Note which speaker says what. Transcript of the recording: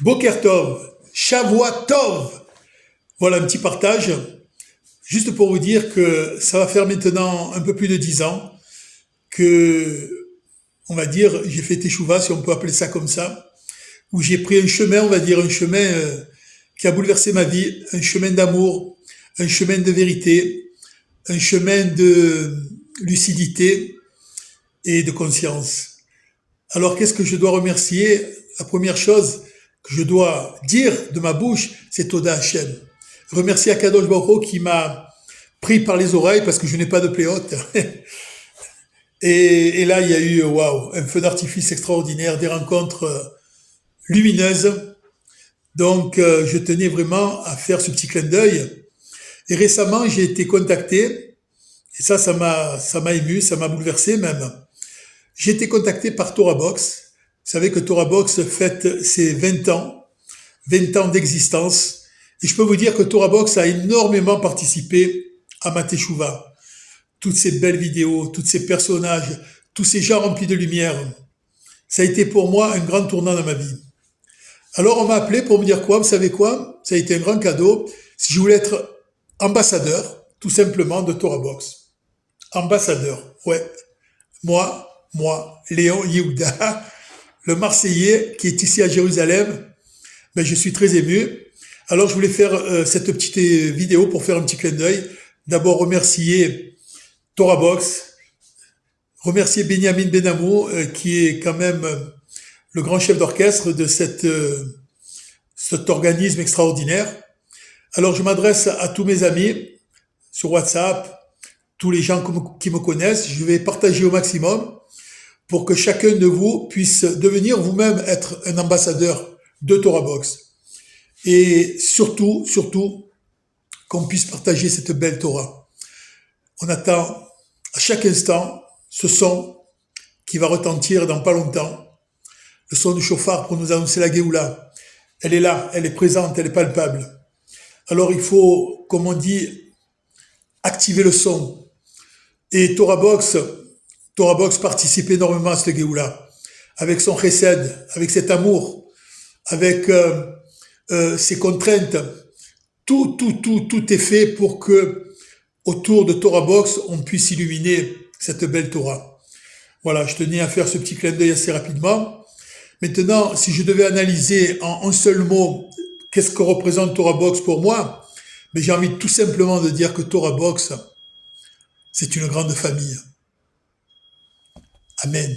Speaker 1: Boker Tov, Shavua Tov. Voilà un petit partage, juste pour vous dire que ça va faire maintenant un peu plus de 10 ans que, on va dire, j'ai fait Teshuvah, si on peut appeler ça comme ça, où j'ai pris un chemin, on va dire, un chemin qui a bouleversé ma vie, un chemin d'amour, un chemin de vérité, un chemin de lucidité et de conscience. Alors, qu'est-ce que je dois remercier? La première chose que je dois dire de ma bouche, c'est Toda Hashem. Remercier Akadosh Baruch Hu qui m'a pris par les oreilles parce que je n'ai pas de pléote. Et là, il y a eu, waouh, un feu d'artifice extraordinaire, des rencontres lumineuses. Donc, je tenais vraiment à faire ce petit clin d'œil. Et récemment, j'ai été contacté, et ça m'a ému, ça m'a bouleversé même. J'ai été contacté par Torah Box. Vous savez que Torah Box fête ses 20 ans d'existence. Et je peux vous dire que Torah Box a énormément participé à ma Teshuvah. Toutes ces belles vidéos, tous ces personnages, tous ces gens remplis de lumière. Ça a été pour moi un grand tournant dans ma vie. Alors on m'a appelé pour me dire quoi? Vous savez quoi? Ça a été un grand cadeau. Si je voulais être ambassadeur, tout simplement, de Torah Box. Ambassadeur, ouais. Moi, Léon Yehuda, le Marseillais qui est ici à Jérusalem, ben, je suis très ému. Alors je voulais faire cette petite vidéo pour faire un petit clin d'œil. D'abord remercier Torah Box, remercier Benjamin Benamou, qui est quand même le grand chef d'orchestre de cet organisme extraordinaire. Alors je m'adresse à tous mes amis sur WhatsApp, tous les gens qui me connaissent. Je vais partager au maximum pour que chacun de vous puisse devenir vous-même être un ambassadeur de Torah Box. Et surtout, qu'on puisse partager cette belle Torah. On attend à chaque instant ce son qui va retentir dans pas longtemps, le son du chauffard pour nous annoncer la Géoula. Elle est là, elle est présente, elle est palpable. Alors il faut, comme on dit, activer le son. Et Torah Box participe énormément à cette Géoula, avec son chesed, avec cet amour, avec ses contraintes. Tout est fait pour que, autour de Torah Box, on puisse illuminer cette belle Torah. Voilà, je tenais à faire ce petit clin d'œil assez rapidement. Maintenant, si je devais analyser en un seul mot, qu'est-ce que représente Torah Box pour moi? Mais j'ai envie tout simplement de dire que Torah Box, c'est une grande famille. Amen.